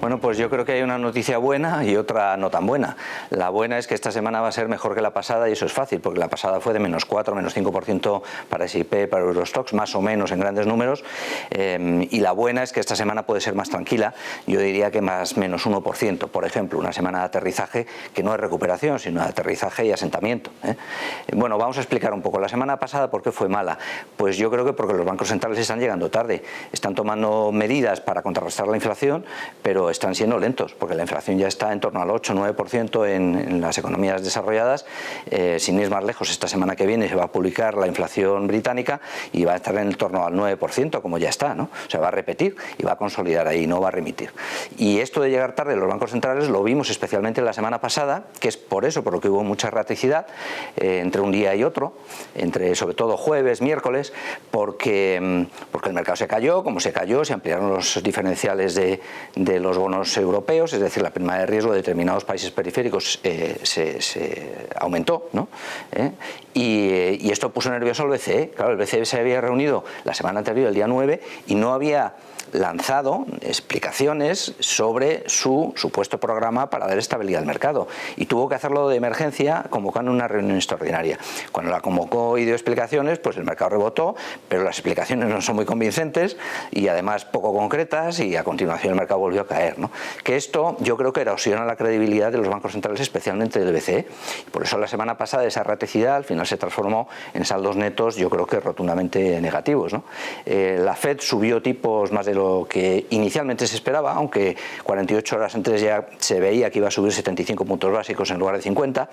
Bueno, pues yo creo que hay una noticia buena y otra no tan buena. La buena es que esta semana va a ser mejor que la pasada y eso es fácil, porque la pasada fue de -4, -5% para S&P, para Eurostoxx, más o menos en grandes números. Y la buena es que esta semana puede ser más tranquila, yo diría que más -1%. Por ejemplo, una semana de aterrizaje que no es recuperación, sino de aterrizaje y asentamiento. Bueno, vamos a explicar un poco. La semana pasada, ¿por qué fue mala? Pues yo creo que porque los bancos centrales están llegando tarde. Están tomando medidas para contrarrestar la inflación, pero están siendo lentos, porque la inflación ya está en torno al 8-9% en las economías desarrolladas. Sin ir más lejos, esta semana que viene se va a publicar la inflación británica y va a estar en el torno al 9%, como ya está, ¿no? O sea, va a repetir y va a consolidar ahí, no va a remitir. Y esto de llegar tarde, los bancos centrales lo vimos especialmente la semana pasada, que es por eso, por lo que hubo mucha erraticidad entre un día y otro, entre sobre todo jueves, miércoles, porque el mercado se cayó, como se cayó, se ampliaron los diferenciales de los bonos europeos, es decir, la prima de riesgo de determinados países periféricos se aumentó, ¿no? Y esto puso nervioso al BCE. Claro, el BCE se había reunido la semana anterior, el día 9, y no había lanzado explicaciones sobre su supuesto programa para dar estabilidad al mercado, y tuvo que hacerlo de emergencia convocando una reunión extraordinaria. Cuando la convocó y dio explicaciones, pues el mercado rebotó, pero las explicaciones no son muy convincentes y además poco concretas, y a continuación el mercado volvió a caer, ¿no? Que esto yo creo que erosiona la credibilidad de los bancos centrales, especialmente del BCE, y por eso la semana pasada esa erraticidad al final se transformó en saldos netos, yo creo que rotundamente negativos, ¿no? La Fed subió tipos más de lo que inicialmente se esperaba, aunque 48 horas antes ya se veía que iba a subir 75 puntos básicos en lugar de 50.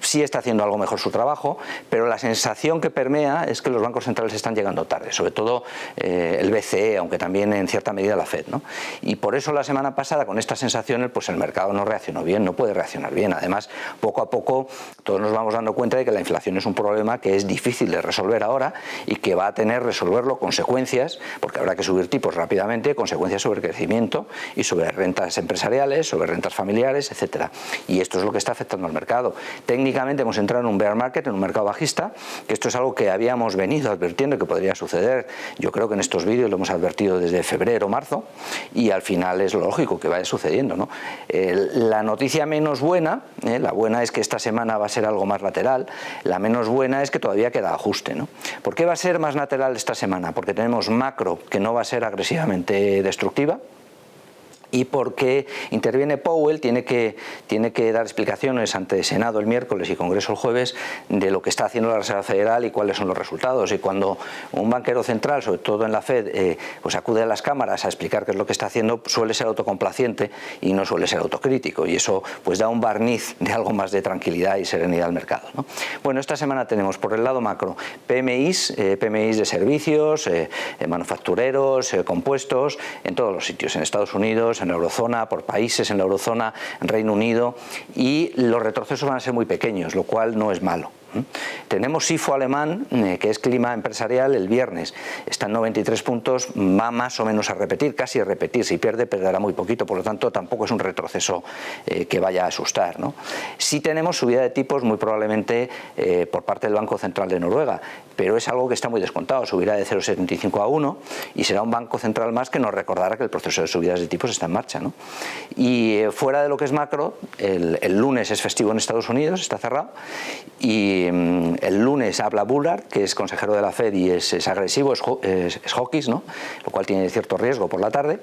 Sí está haciendo algo mejor su trabajo, pero la sensación que permea es que los bancos centrales están llegando tarde, sobre todo el BCE, aunque también en cierta medida la Fed, ¿no? Y por eso la semana pasada, con estas sensaciones, pues el mercado no reaccionó bien, no puede reaccionar bien. Además, poco a poco todos nos vamos dando cuenta de que la inflación es un problema que es difícil de resolver ahora y que va a tener, resolverlo, consecuencias, porque habrá que subir tipos rápidamente, consecuencias sobre crecimiento y sobre rentas empresariales, sobre rentas familiares, etcétera. Y esto es lo que está afectando al mercado. Técnicamente hemos entrado en un bear market, en un mercado bajista, que esto es algo que habíamos venido advirtiendo que podría suceder. Yo creo que en estos vídeos lo hemos advertido desde febrero o marzo, y al final es lógico que vaya sucediendo, ¿no? La noticia menos buena, la buena es que esta semana va a ser algo más lateral, la menos buena es que todavía queda ajuste, ¿no? ¿Por qué va a ser más lateral esta semana? Porque tenemos macro que no va a ser agresivamente destructiva, y porque interviene Powell, tiene que dar explicaciones ante Senado el miércoles y Congreso el jueves de lo que está haciendo la Reserva Federal y cuáles son los resultados. Y cuando un banquero central, sobre todo en la Fed, pues acude a las cámaras a explicar qué es lo que está haciendo, suele ser autocomplaciente y no suele ser autocrítico, y eso pues da un barniz de algo más de tranquilidad y serenidad al mercado, ¿no? Bueno, esta semana tenemos por el lado macro PMIs de servicios, manufactureros, compuestos, en todos los sitios, en Estados Unidos, en la eurozona, por países en la eurozona, en Reino Unido, y los retrocesos van a ser muy pequeños, lo cual no es malo. Tenemos IFO alemán, que es clima empresarial, el viernes, está en 93 puntos, va más o menos a repetir, casi a repetir, si pierde, perderá muy poquito, por lo tanto tampoco es un retroceso que vaya a asustar, ¿no? Sí tenemos subida de tipos muy probablemente por parte del Banco Central de Noruega, pero es algo que está muy descontado, subirá de 0,75 a 1 y será un Banco Central más que nos recordará que el proceso de subidas de tipos está en marcha, ¿no? Y fuera de lo que es macro, el lunes es festivo en Estados Unidos, está cerrado, y el lunes habla Bullard, que es consejero de la Fed y es agresivo, es hawkish, ¿no? Lo cual tiene cierto riesgo por la tarde.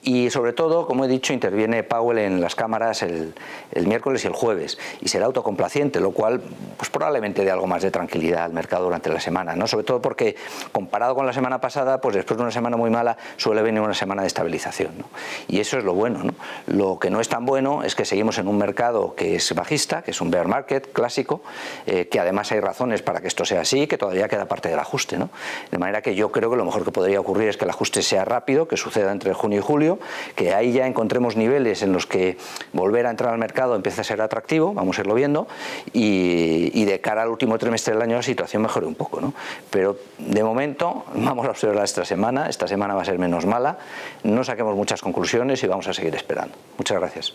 Y sobre todo, como he dicho, interviene Powell en las cámaras el miércoles y el jueves, y será autocomplaciente, lo cual pues probablemente dé algo más de tranquilidad al mercado durante la semana, ¿no? Sobre todo porque, comparado con la semana pasada, pues después de una semana muy mala suele venir una semana de estabilización, ¿no? Y eso es lo bueno, ¿no? Lo que no es tan bueno es que seguimos en un mercado que es bajista, que es un bear market clásico, que además hay razones para que esto sea así, que todavía queda parte del ajuste, ¿no? De manera que yo creo que lo mejor que podría ocurrir es que el ajuste sea rápido, que suceda entre junio y julio, que ahí ya encontremos niveles en los que volver a entrar al mercado empiece a ser atractivo, vamos a irlo viendo, y de cara al último trimestre del año la situación mejore un poco, ¿no? Pero de momento vamos a observar esta semana va a ser menos mala, no saquemos muchas conclusiones y vamos a seguir esperando. Muchas gracias.